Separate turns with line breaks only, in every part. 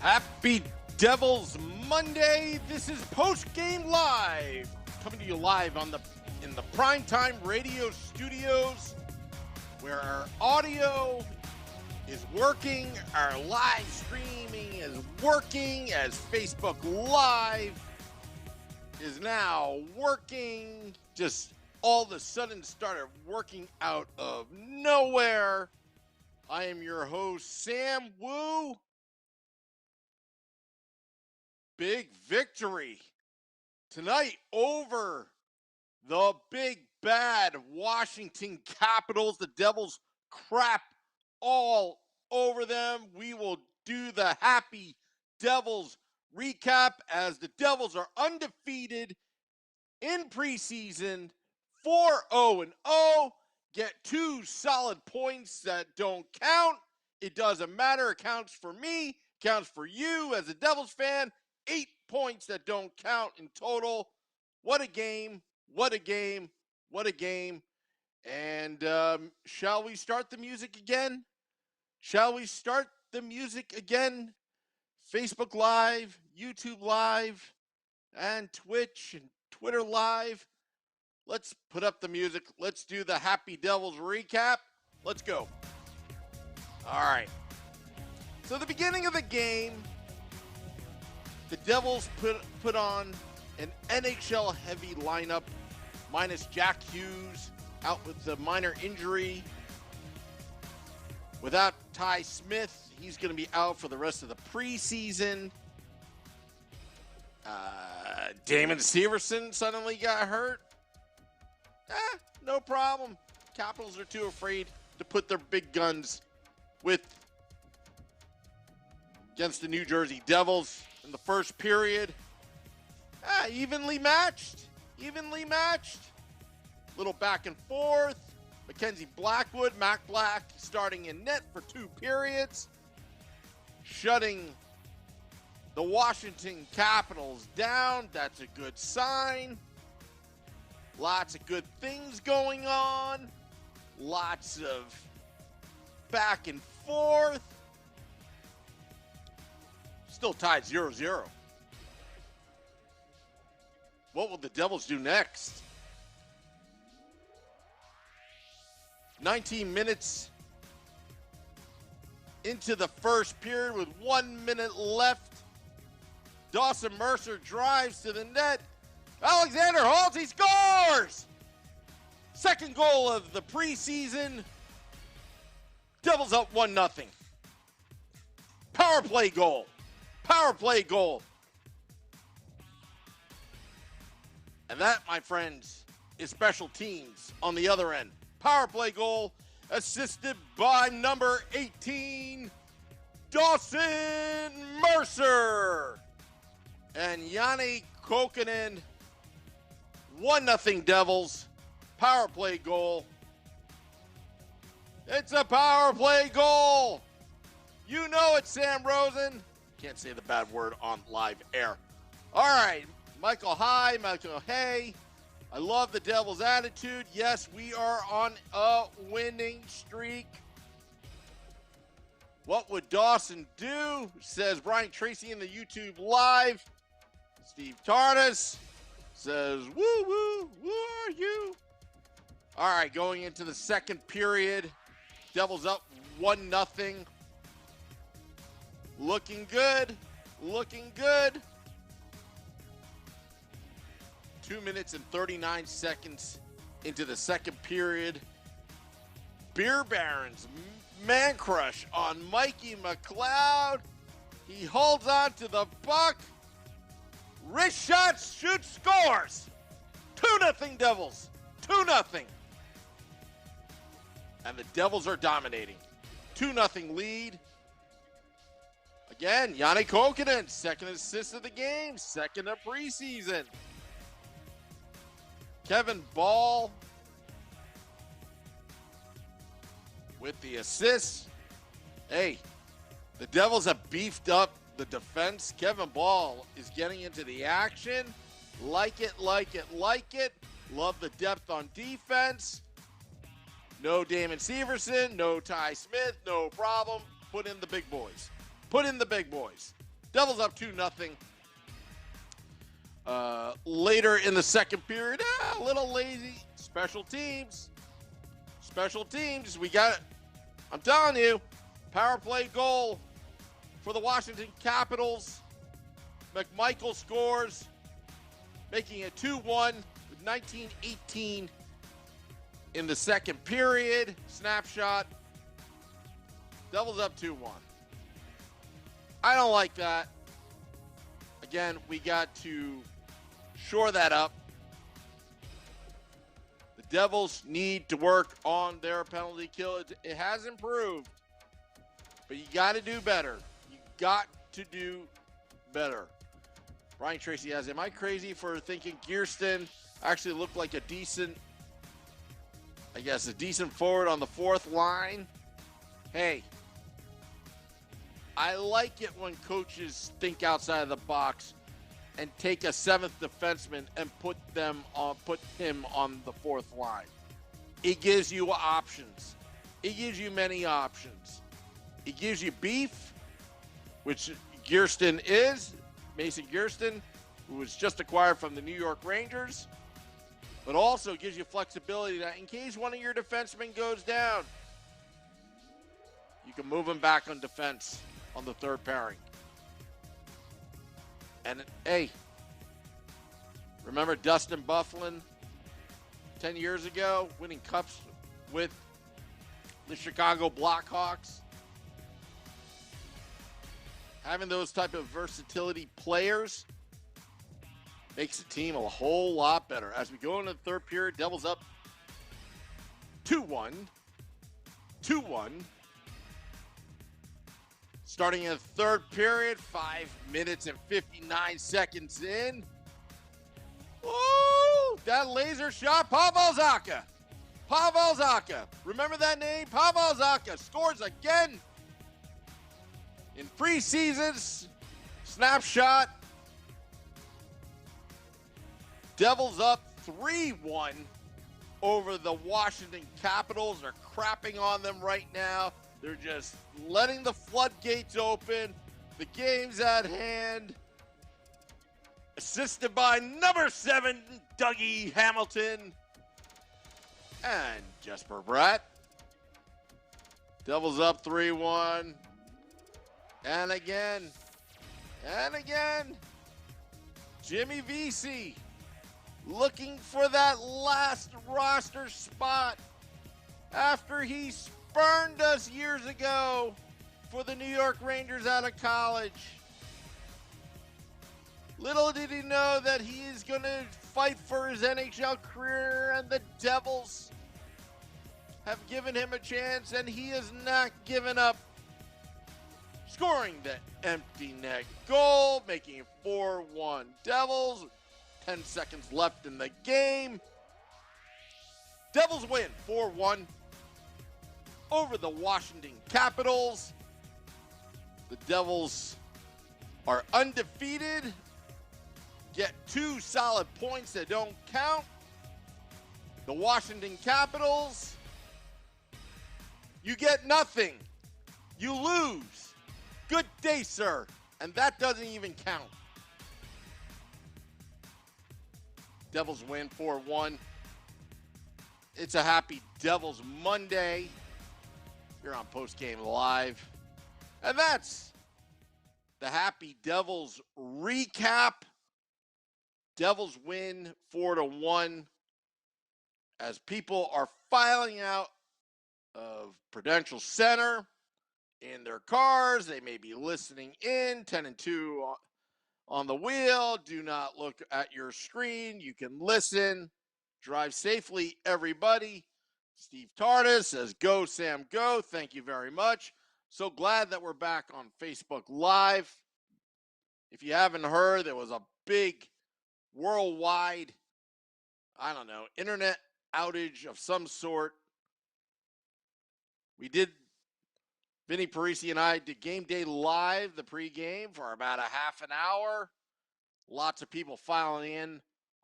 Happy Devils Monday. This is Post Game Live, coming to you live in the primetime radio studios, where our audio is working, our live streaming is working, as Facebook Live is now working. Just all of a sudden started working out of nowhere. I am your host, Sam Wu. Big victory tonight over the big bad Washington Capitals. The Devils crap all over them. We will do the Happy Devils recap as the Devils are undefeated in preseason, 4-0-0. Get 2 solid points that don't count. It doesn't matter. It counts for me, counts for you as a Devils fan. 8 points that don't count in total. What a game. What a game. What a game. And shall we start the music again? Shall we start the music again? Facebook Live, YouTube Live, and Twitch and Twitter Live. Let's put up the music. Let's do the Happy Devils recap. Let's go. All right. So the beginning of the game, the Devils put on an NHL-heavy lineup, minus Jack Hughes out with the minor injury. Without Ty Smith, he's going to be out for the rest of the preseason. Damon Severson suddenly got hurt. No problem. Capitals are too afraid to put their big guns against the New Jersey Devils. In the first period, evenly matched. Little back and forth. Mackenzie Blackwood, Mac Black starting in net for 2 periods, shutting the Washington Capitals down. That's a good sign. Lots of good things going on. Lots of back and forth. Still tied 0-0. What will the Devils do next? 19 minutes into the first period with 1 minute left. Dawson Mercer drives to the net. Alexander Holtz, he scores! Second goal of the preseason. Devils up 1-0. Power play goal. And that, my friends, is special teams on the other end. Power play goal assisted by number 18, Dawson Mercer. And Yanni Kokkonen, 1-0 Devils. Power play goal. It's a power play goal. You know it, Sam Rosen. Can't say the bad word on live air. All right, Michael Hay. I love the Devils' attitude. Yes, we are on a winning streak. What would Dawson do? Says Brian Tracy in the YouTube Live. Steve Tardis says, woo, woo, who are you? All right, going into the second period. Devils up 1-0. Looking good. 2 minutes and 39 seconds into the second period. Beer Barons, man crush on Mikey McLeod. He holds on to the puck. Wrist shot, shoots, scores. 2-0 Devils. 2-0. And the Devils are dominating. 2-0 lead. Again, Yanni Kokkonen, second assist of the game, second of preseason. Kevin Ball with the assist. Hey, the Devils have beefed up the defense. Kevin Ball is getting into the action. Like it. Love the depth on defense. No Damon Severson, no Ty Smith, no problem. Put in the big boys. Devils up 2-0. Later in the second period, a little lazy. Special teams. We got it. I'm telling you, power play goal for the Washington Capitals. McMichael scores, making it 2-1 with 19:18 in the second period. Snapshot. Devils up 2-1. I don't like that. Again, we got to shore that up. The Devils need to work on their penalty kill. It has improved, but you got to do better. You got to do better. Ryan Tracy has, am I crazy for thinking Gearston actually looked like a decent forward on the fourth line? Hey, I like it when coaches think outside of the box and take a seventh defenseman and put him on the fourth line. It gives you options. It gives you many options. It gives you beef, which Gearston is, Mason Gearston, who was just acquired from the New York Rangers, but also gives you flexibility that in case one of your defensemen goes down, you can move him back on defense on the third pairing. And hey, remember Dustin Byfuglien 10 years ago winning cups with the Chicago Blackhawks? Having those type of versatility players makes the team a whole lot better. As we go into the third period, Devils up 2-1. Starting in the third period, 5 minutes and 59 seconds in. Ooh, that laser shot, Pavel Zacha. Remember that name? Pavel Zacha scores again in preseason. Snapshot. Devils up 3-1 over the Washington Capitals. They're crapping on them right now. They're just letting the floodgates open. The game's at hand. Assisted by number 7, Dougie Hamilton. And Jesper Bratt. Devils up 3-1. And again. Jimmy Vesey looking for that last roster spot after he spurned us years ago for the New York Rangers out of college. Little did he know that he is going to fight for his NHL career, and the Devils have given him a chance, and he has not given up. Scoring the empty net goal, making it 4-1 Devils. 10 seconds left in the game. Devils win 4-1 over the Washington Capitals. The Devils are undefeated. Get 2 solid points that don't count. The Washington Capitals, you get nothing. You lose. Good day, sir. And that doesn't even count. Devils win 4-1. It's a happy Devils Monday here on Post Game Live. And that's the Happy Devils recap. Devils win 4-1 as people are filing out of Prudential Center in their cars. They may be listening in 10-2 on the wheel. Do not look at your screen. You can listen. Drive safely, everybody. Steve Tardis says, go, Sam, go. Thank you very much. So glad that we're back on Facebook Live. If you haven't heard, there was a big worldwide, internet outage of some sort. Vinny Parisi and I did Game Day Live, the pregame, for about a half an hour. Lots of people filing in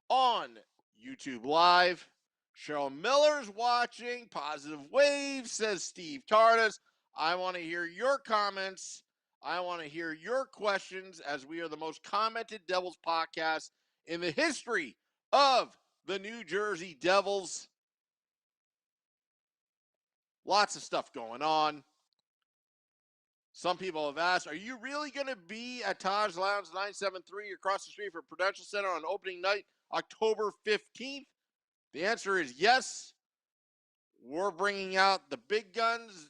on YouTube Live. Cheryl Miller's watching. Positive Waves, says Steve Tardis. I want to hear your comments I want to hear your questions as we are the most commented Devils podcast in the history of the New Jersey Devils. Lots of stuff going on. Some people have asked, are you really going to be at Taj Lounge 973 across the street from Prudential Center on opening night, October 15th? The answer is yes. We're bringing out the big guns.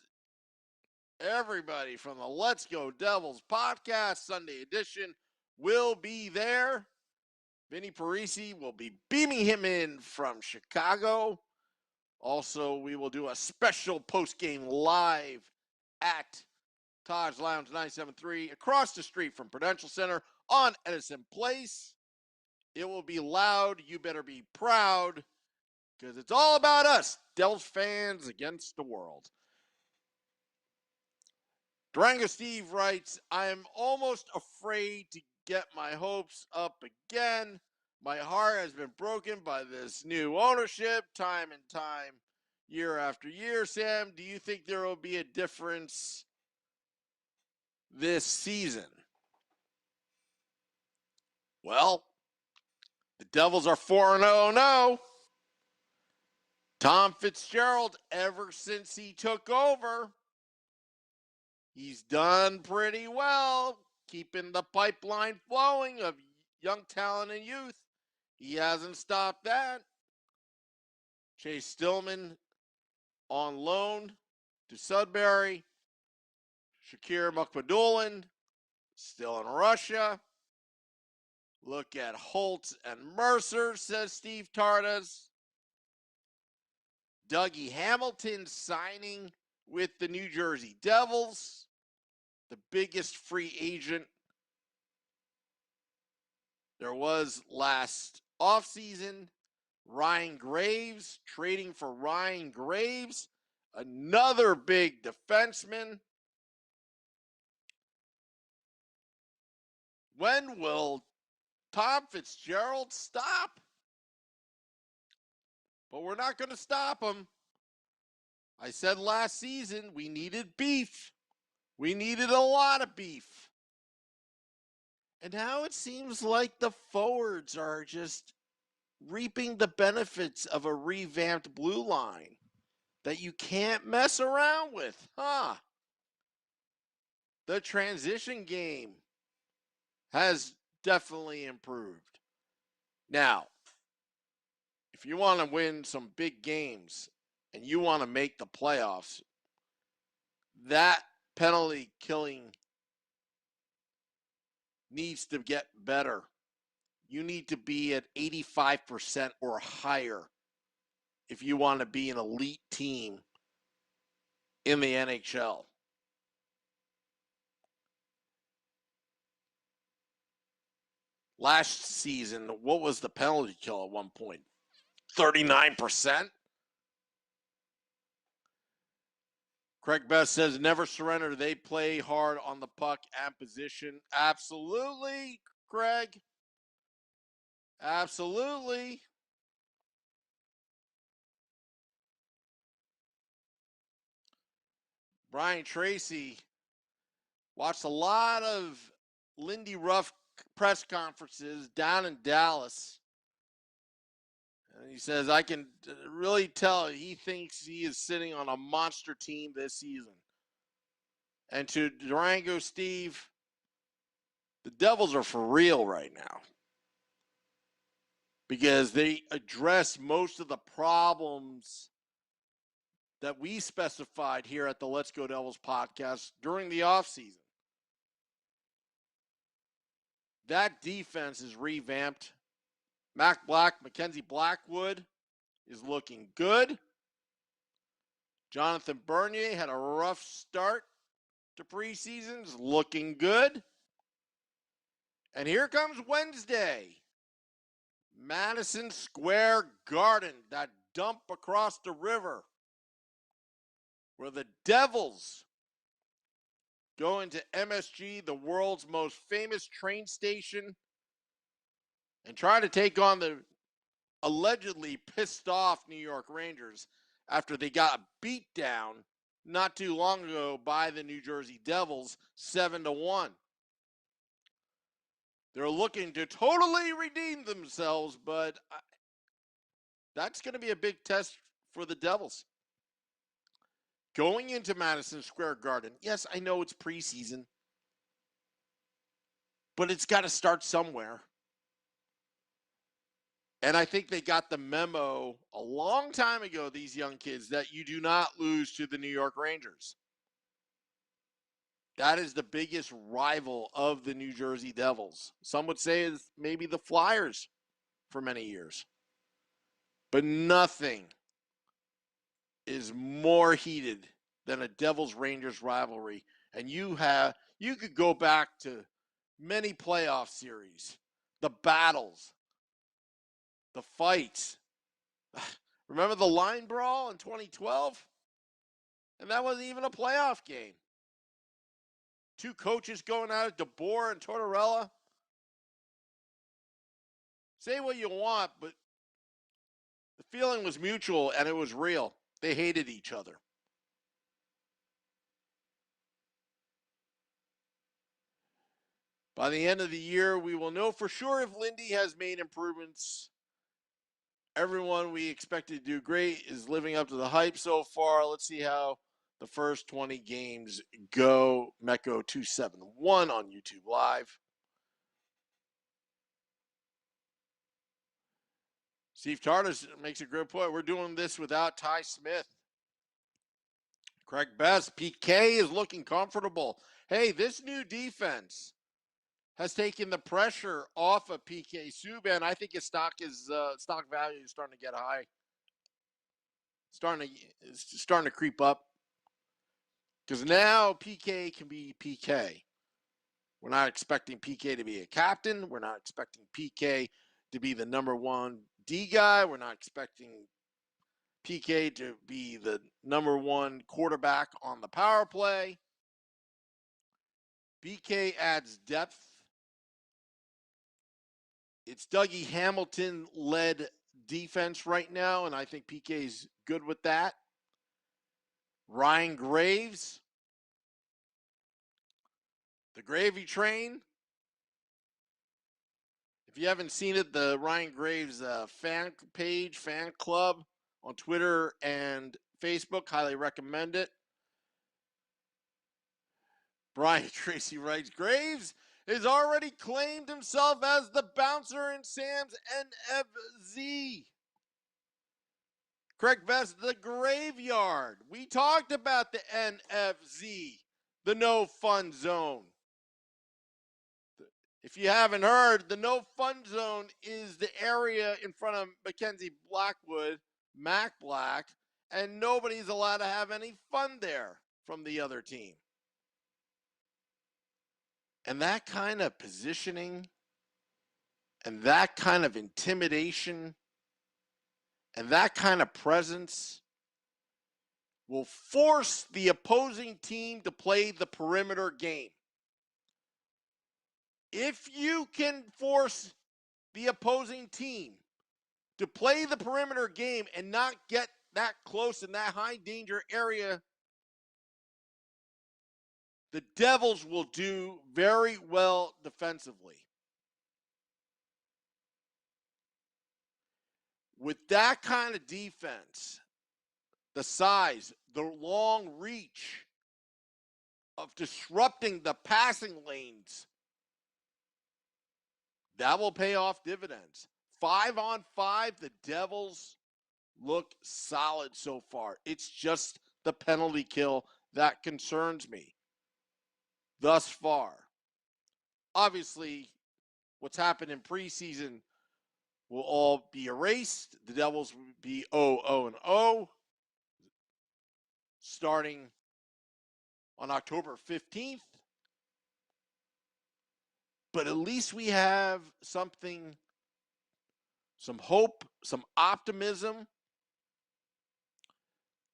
Everybody from the Let's Go Devils podcast Sunday edition will be there. Vinny Parisi will be beaming him in from Chicago. Also, we will do a special post-game live at Taj Lounge 973 across the street from Prudential Center on Edison Place. It will be loud. You better be proud because it's all about us, Devils fans against the world. Durango Steve writes, I am almost afraid to get my hopes up again. My heart has been broken by this new ownership time and time, year after year. Sam, do you think there will be a difference this season? Well, the Devils are 4-0. Tom Fitzgerald, ever since he took over, he's done pretty well, keeping the pipeline flowing of young talent and youth. He hasn't stopped that. Chase Stillman on loan to Sudbury. Shakir Mukhamadullin still in Russia. Look at Holtz and Mercer, says Steve Tardas. Dougie Hamilton signing with the New Jersey Devils, the biggest free agent there was last offseason. Ryan Graves, trading for Ryan Graves, another big defenseman. When will Tom Fitzgerald stop? But we're not going to stop him. I said last season we needed beef. We needed a lot of beef. And now it seems like the forwards are just reaping the benefits of a revamped blue line that you can't mess around with, huh? The transition game has definitely improved. Now, if you want to win some big games and you want to make the playoffs, that penalty killing needs to get better. You need to be at 85% or higher if you want to be an elite team in the NHL. Last season, what was the penalty kill at one point? 39%? Craig Best says, never surrender. They play hard on the puck and position. Absolutely, Craig. Absolutely. Brian Tracy watched a lot of Lindy Ruff press conferences down in Dallas. And he says, I can really tell he thinks he is sitting on a monster team this season. And to Durango Steve, the Devils are for real right now. Because they address most of the problems that we specified here at the Let's Go Devils podcast during the offseason. That defense is revamped. Mackenzie Blackwood is looking good. Jonathan Bernier had a rough start to preseason, is looking good. And here comes Wednesday. Madison Square Garden, that dump across the river, where the Devils go into MSG, the world's most famous train station, and try to take on the allegedly pissed off New York Rangers after they got a beat down not too long ago by the New Jersey Devils 7-1. They're looking to totally redeem themselves, but that's going to be a big test for the Devils. Going into Madison Square Garden, yes, I know it's preseason, but it's got to start somewhere. And I think they got the memo a long time ago, these young kids, that you do not lose to the New York Rangers. That is the biggest rival of the New Jersey Devils. Some would say it's maybe the Flyers for many years. But nothing is more heated than a Devils Rangers rivalry. And you could go back to many playoff series, the battles, the fights. Remember the line brawl in 2012? And that wasn't even a playoff game. Two coaches going at it, DeBoer and Tortorella. Say what you want, but the feeling was mutual and it was real. They hated each other. By the end of the year, we will know for sure if Lindy has made improvements. Everyone we expected to do great is living up to the hype so far. Let's see how the first 20 games go. Mecco271 on YouTube Live. Steve Tardis makes a great point. We're doing this without Ty Smith. Craig Best, PK is looking comfortable. Hey, this new defense has taken the pressure off of PK Subban. I think his stock value is starting to get high. It's starting to creep up. Because now PK can be PK. We're not expecting PK to be a captain. We're not expecting PK to be the number one D guy. We're not expecting PK to be the number one quarterback on the power play. BK adds depth. It's Dougie Hamilton-led defense right now, and I think PK's good with that. Ryan Graves, the gravy train. If you haven't seen it, the Ryan Graves fan club on Twitter and Facebook, highly recommend it. Brian Tracy writes, Graves has already claimed himself as the bouncer in Sam's NFZ. Craig Vest, the graveyard. We talked about the NFZ, the no fun zone. If you haven't heard, the no fun zone is the area in front of Mackenzie Blackwood, Mac Black, and nobody's allowed to have any fun there from the other team. And that kind of positioning and that kind of intimidation and that kind of presence will force the opposing team to play the perimeter game. If you can force the opposing team to play the perimeter game and not get that close in that high danger area, the Devils will do very well defensively. With that kind of defense, the size, the long reach of disrupting the passing lanes, that will pay off dividends. 5-on-5, the Devils look solid so far. It's just the penalty kill that concerns me thus far. Obviously, what's happened in preseason will all be erased. The Devils will be 0-0-0 starting on October 15th. But at least we have something, some hope, some optimism.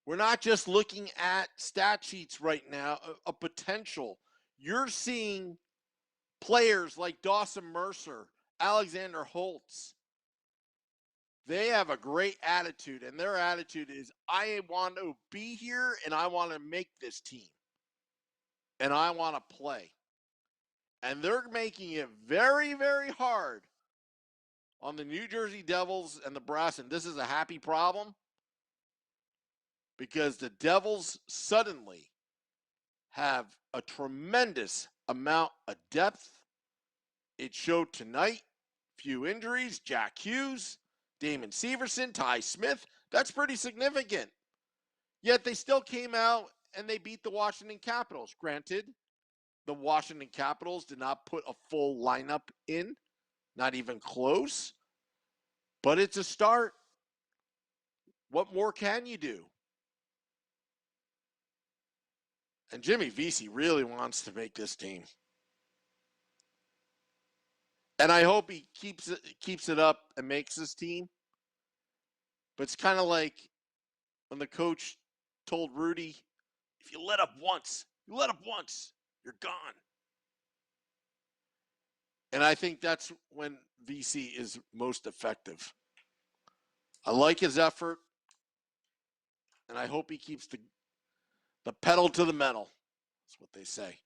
We're not just looking at stat sheets right now, a potential. You're seeing players like Dawson Mercer, Alexander Holtz, They have a great attitude, and their attitude is, I want to be here, and I want to make this team, and I want to play. And they're making it very, very hard on the New Jersey Devils and the Brass, and this is a happy problem because the Devils suddenly have a tremendous amount of depth. It showed tonight. Few injuries. Jack Hughes, Damon Severson, Ty Smith. That's pretty significant. Yet they still came out and they beat the Washington Capitals. Granted, the Washington Capitals did not put a full lineup in, not even close. But it's a start. What more can you do? And Jimmy Vesey really wants to make this team. And I hope he keeps it up and makes this team. But it's kind of like when the coach told Rudy, if you let up once, you're gone. And I think that's when Vesey is most effective. I like his effort, and I hope he keeps the pedal to the metal. That's what they say.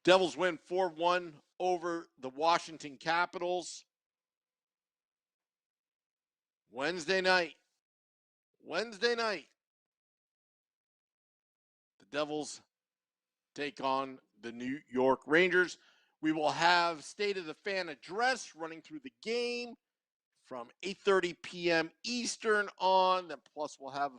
Devils win 4-1 over the Washington Capitals. Wednesday night. The Devils take on the New York Rangers. We will have State of the Fan address running through the game from 8:30 p.m. Eastern on. Then plus we'll have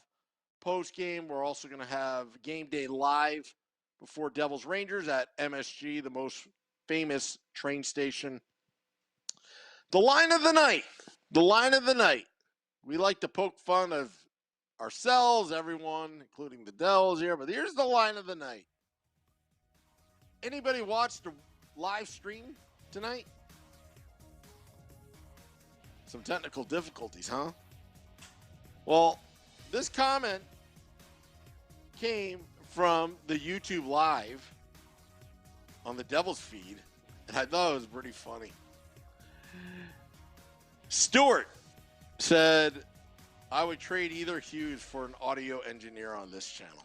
post game. We're also going to have Game Day Live before Devils Rangers at MSG, the most famous train station. The line of the night. We like to poke fun of ourselves, everyone, including the Devils here, but here's the line of the night. Anybody watch the live stream tonight? Some technical difficulties, huh? Well, this comment came from the YouTube Live on the Devils feed, and I thought it was pretty funny. Stuart said, I would trade either Hughes for an audio engineer on this channel.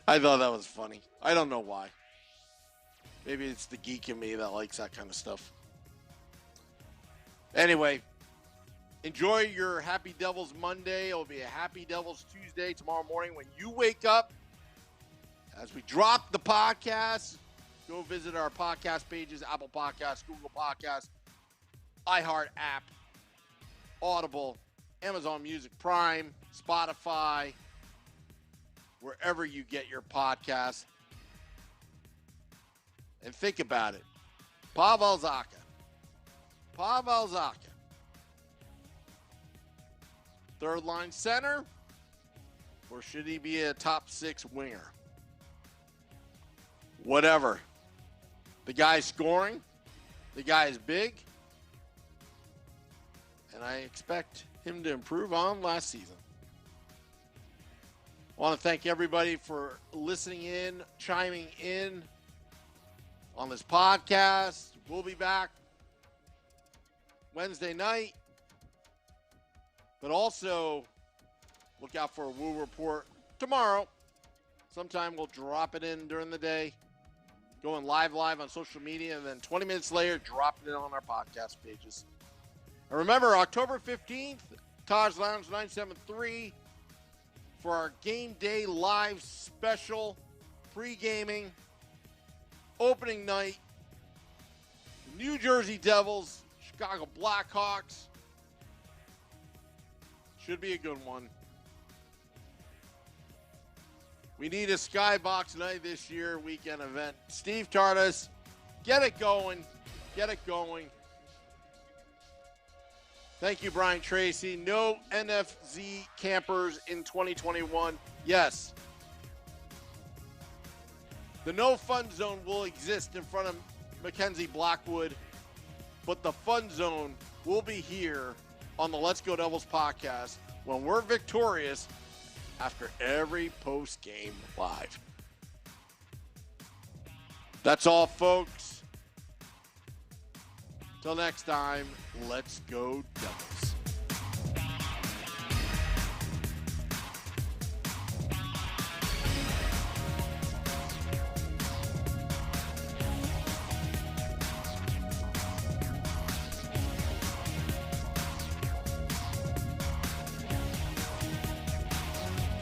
I thought that was funny. I don't know why. Maybe it's the geek in me that likes that kind of stuff. Anyway, enjoy your Happy Devils Monday. It will be a Happy Devils Tuesday tomorrow morning when you wake up. As we drop the podcast, go visit our podcast pages, Apple Podcasts, Google Podcasts, iHeart app, Audible, Amazon Music Prime, Spotify, wherever you get your podcasts. And think about it. Pavel Zacha. Third line center, or should he be a top six winger? Whatever. The guy's scoring. The guy is big. And I expect him to improve on last season. I want to thank everybody for listening in, chiming in on this podcast. We'll be back Wednesday night. But also, look out for a Woo Report tomorrow. Sometime we'll drop it in during the day. Going live on social media, and then 20 minutes later, dropping it on our podcast pages. And remember, October 15th, Taj Lounge 973 for our Game Day Live special, pre-gaming, opening night. New Jersey Devils, Chicago Blackhawks. Should be a good one. We need a skybox night this year, weekend event. Steve Tardis, get it going. Thank you, Brian Tracy. No NFZ campers in 2021. Yes. The no fun zone will exist in front of Mackenzie Blackwood, but the fun zone will be here on the Let's Go Devils podcast when we're victorious after every post-game live. That's all, folks. Till next time, let's go Devils.